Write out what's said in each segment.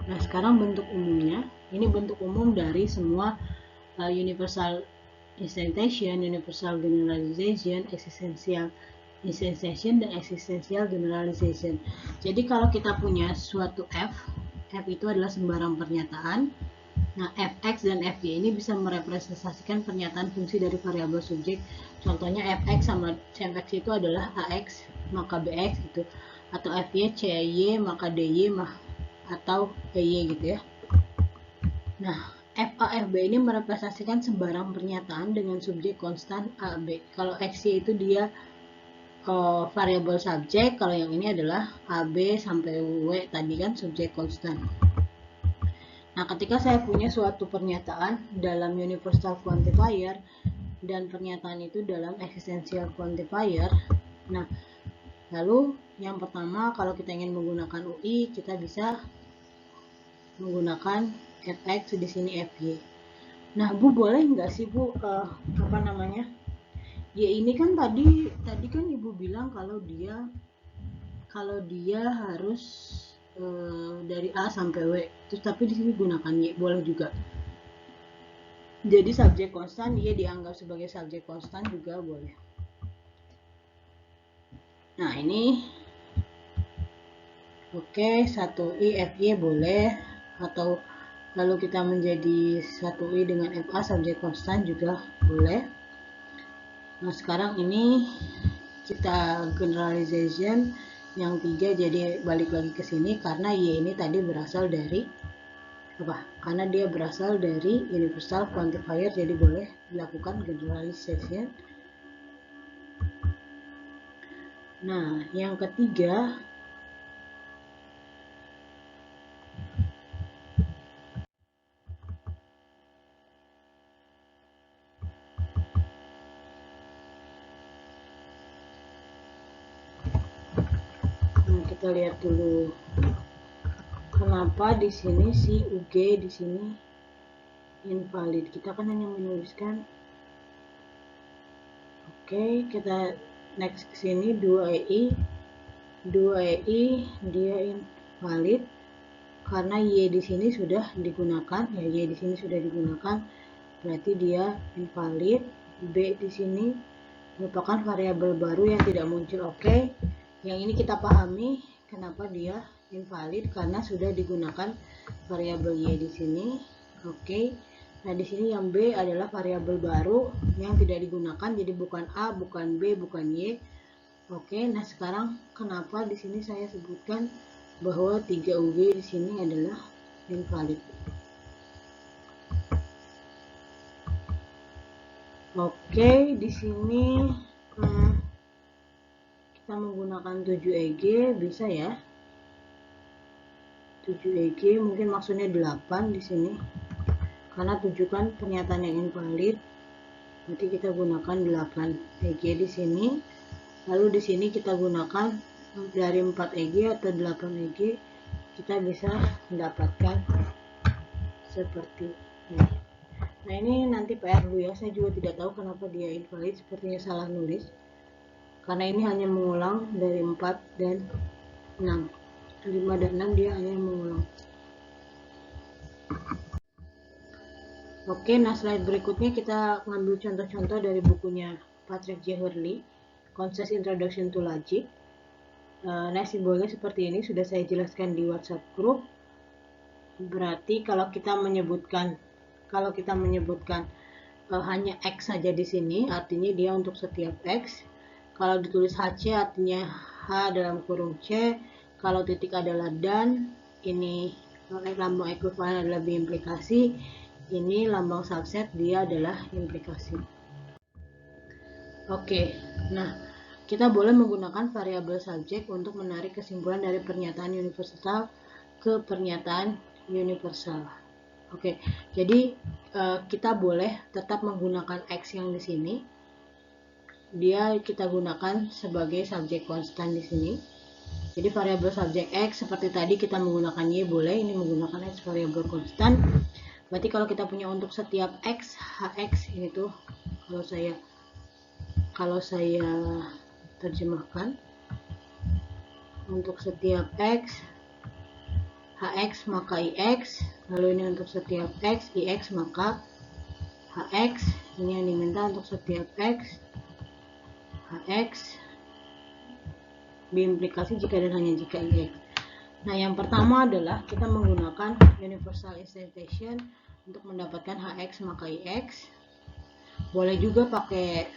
Nah, sekarang bentuk umumnya, ini bentuk umum dari semua universal instantiation, universal generalization, existential instantiation, dan existential generalization. Jadi kalau kita punya suatu F itu adalah sembarang pernyataan. Nah, fx dan fy ini bisa merepresentasikan pernyataan fungsi dari variabel subjek. Contohnya fx sama fx itu adalah ax maka bx gitu, atau fy cy maka dy atau ey gitu ya. Nah, FA/FB ini merepresentasikan sembarang pernyataan dengan subjek konstan AB. Kalau XY itu dia variabel subjek, kalau yang ini adalah AB sampai W tadi kan subjek konstan. Nah, ketika saya punya suatu pernyataan dalam universal quantifier dan pernyataan itu dalam existential quantifier, nah, lalu yang pertama kalau kita ingin menggunakan UI, kita bisa menggunakan fx di sini fy. Nah, Bu boleh nggak sih Bu apa namanya? Ya ini kan tadi kan Ibu bilang kalau dia harus dari A sampai W. Terus tapi di sini gunakan Y, boleh juga. Jadi subjek konstan dia dianggap sebagai subjek konstan juga boleh. Nah, ini oke, 1I FY boleh, atau lalu kita menjadi 1I dengan FA subjek konstan juga boleh. Nah, sekarang ini kita generalization yang 3, jadi balik lagi ke sini karena Y ini tadi berasal dari apa? Karena dia berasal dari universal quantifier, jadi boleh dilakukan generalization. Nah, yang ketiga kita lihat dulu kenapa di sini si UG di sini invalid. Kita kan hanya menuliskan oke, kita next ke sini 2EI dia invalid karena Y di sini sudah digunakan ya, Y di sini sudah digunakan, berarti dia invalid. B di sini merupakan variabel baru yang tidak muncul. Oke, yang ini kita pahami kenapa dia invalid karena sudah digunakan variabel Y di sini. Oke, nah di sini yang B adalah variabel baru yang tidak digunakan, jadi bukan A, bukan B, bukan Y. Oke, nah sekarang kenapa di sini saya sebutkan bahwa 3UG di sini adalah invalid. Oke, di sini kita menggunakan 7EG bisa ya. 7EG mungkin maksudnya 8 di sini. Karena 7 kan pernyataan yang invalid. Nanti kita gunakan 8EG di sini. Lalu di sini kita gunakan dari 4EG atau 8EG, kita bisa mendapatkan seperti ini. Nah, ini nanti PR dulu ya. Saya juga tidak tahu kenapa dia invalid, sepertinya salah nulis. Karena ini hanya mengulang dari 4 dan 6. 5 dan 6 dia hanya mengulang. Oke, nah slide berikutnya kita ngambil contoh-contoh dari bukunya Patrick J. Hurley, Concepts Introduction to Logic. Nah, simbolnya seperti ini, sudah saya jelaskan di WhatsApp group. Berarti kalau kita menyebutkan hanya X saja di sini, artinya dia untuk setiap X. Kalau ditulis HC artinya H dalam kurung C. Kalau titik adalah dan, ini lambang ekuivalen adalah biimplikasi. Ini lambang subset, dia adalah implikasi. Oke, nah kita boleh menggunakan variabel subjek untuk menarik kesimpulan dari pernyataan universal ke pernyataan universal. Oke, jadi kita boleh tetap menggunakan X yang di sini. Dia kita gunakan sebagai subjek konstan di sini. Jadi variabel subjek X seperti tadi kita menggunakan Y boleh, ini menggunakan X variabel konstan. Berarti kalau kita punya untuk setiap X, HX ini tuh kalau saya terjemahkan untuk setiap X, Hx maka Ix, lalu ini untuk setiap X, Ix maka Hx, ini yang diminta untuk setiap X, Hx, biimplikasi jika dan hanya jika Ix. Nah, yang pertama adalah kita menggunakan universal instantiation untuk mendapatkan Hx maka Ix. Boleh juga pakai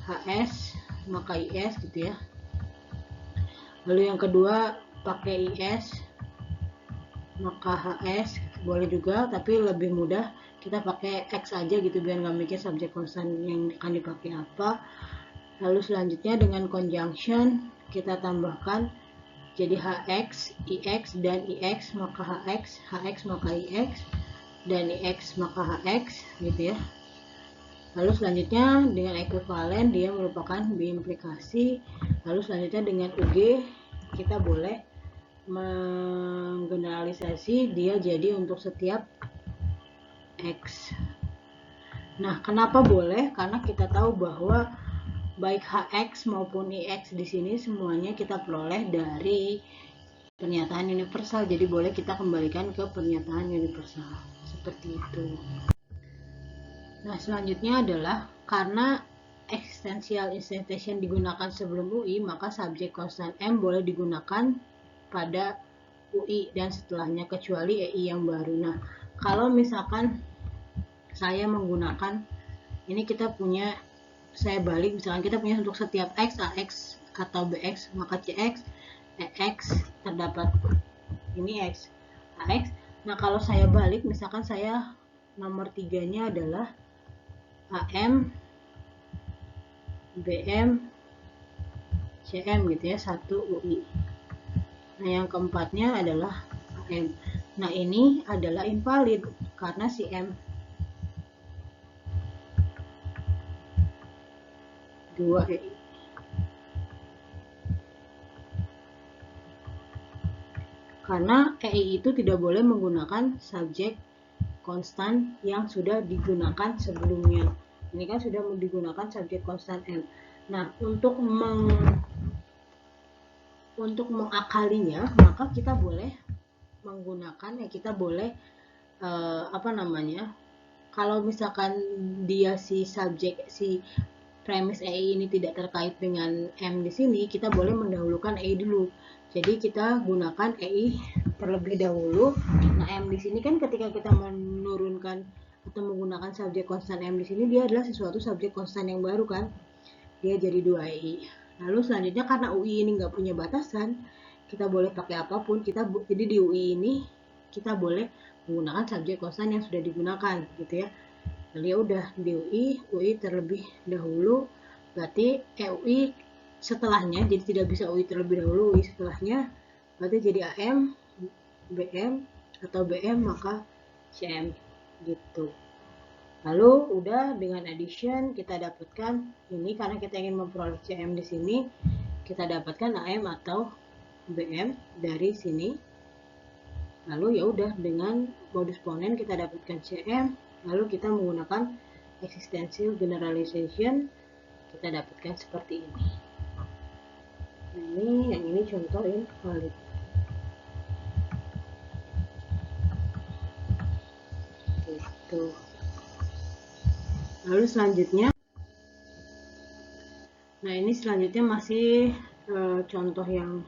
Hs maka Is gitu ya. Lalu yang kedua pakai Is maka Hs, boleh juga, tapi lebih mudah kita pakai X aja gitu biar nggak mikir subjek konstan yang akan dipakai apa. Lalu selanjutnya dengan conjunction kita tambahkan jadi Hx, Ix, dan Ix maka Hx, Hx maka Ix, dan Ix maka Hx gitu ya. Lalu selanjutnya dengan ekuivalen dia merupakan biimplikasi. Lalu selanjutnya dengan UG kita boleh menggeneralisasi dia jadi untuk setiap X. Nah, kenapa boleh? Karena kita tahu bahwa baik Hx maupun Ix di sini semuanya kita peroleh dari pernyataan universal. Jadi boleh kita kembalikan ke pernyataan universal. Seperti itu. Nah, selanjutnya adalah karena existential instantiation digunakan sebelum UI, maka subjek konstan M boleh digunakan pada UI dan setelahnya kecuali EI yang baru. Nah, kalau misalkan saya menggunakan ini saya balik, misalkan kita punya untuk setiap X, AX atau BX, maka CX, EX terdapat ini X, AX. Nah, kalau saya balik, misalkan saya nomor 3-nya adalah AM, BM, CM gitu ya, 1 UI. Nah, yang keempatnya adalah AM. Nah, ini adalah invalid karena si M 2 EI. Karena EI itu tidak boleh menggunakan subjek konstan yang sudah digunakan sebelumnya. Ini kan sudah digunakan subjek konstan M. Nah, untuk mengakalinya, maka kita boleh menggunakan kalau misalkan dia si premis EI ini tidak terkait dengan M di sini, kita boleh mendahulukan EI dulu. Jadi kita gunakan EI terlebih dahulu. Nah, M di sini kan ketika kita menurunkan atau menggunakan subjek konstan M di sini, dia adalah sesuatu subjek konstan yang baru kan. Dia jadi 2 EI. Lalu selanjutnya karena UI ini nggak punya batasan, kita boleh pakai apapun. Jadi di UI ini kita boleh menggunakan subjek konstan yang sudah digunakan gitu ya. Lalu ya udah di UI terlebih dahulu, berarti UI setelahnya, jadi tidak bisa UI terlebih dahulu, UI setelahnya berarti jadi AM, BM, atau BM maka CM gitu. Lalu udah dengan addition kita dapatkan ini, karena kita ingin memperoleh CM di sini, kita dapatkan AM atau BM dari sini. Lalu ya udah dengan modus ponen kita dapatkan CM, lalu kita menggunakan existential generalization, kita dapatkan seperti ini. Nah, yang ini contoh invalid. Gitu. Lalu selanjutnya, nah ini selanjutnya masih contoh yang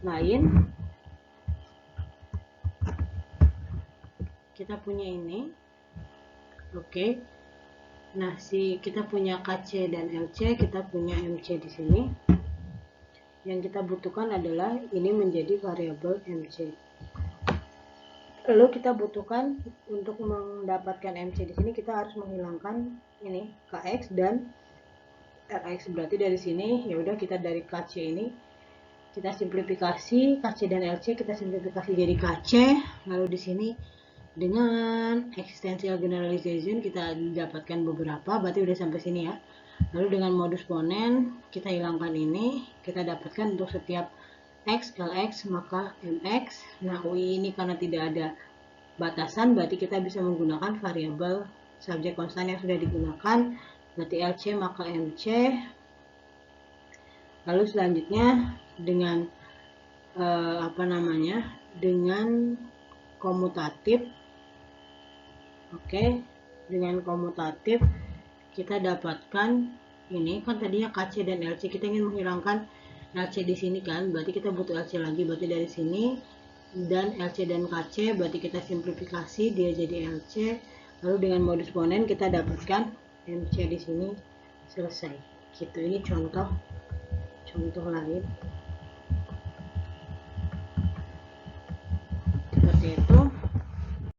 lain. Kita punya ini, oke. Nah, kita punya KC dan LC, kita punya MC di sini. Yang kita butuhkan adalah ini menjadi variabel MC. Lalu kita butuhkan untuk mendapatkan MC di sini, kita harus menghilangkan ini KX dan RX. Berarti dari sini ya udah kita dari KC ini kita simplifikasi, KC dan LC kita simplifikasi jadi KC. Lalu di sini dengan existential generalization kita dapatkan beberapa, berarti udah sampai sini ya. Lalu dengan modus ponen kita hilangkan ini, kita dapatkan untuk setiap X, LX maka MX. Nah, UI ini karena tidak ada batasan, berarti kita bisa menggunakan variabel subjek konstan yang sudah digunakan, berarti LC maka MC. Lalu selanjutnya dengan dengan komutatif. Oke, dengan komutatif kita dapatkan ini kan tadinya KC dan LC, kita ingin menghilangkan LC di sini kan, berarti kita butuh LC lagi, berarti dari sini dan LC dan KC, berarti kita simplifikasi dia jadi LC, lalu dengan modus ponen kita dapatkan MC di sini, selesai gitu. Ini contoh lain.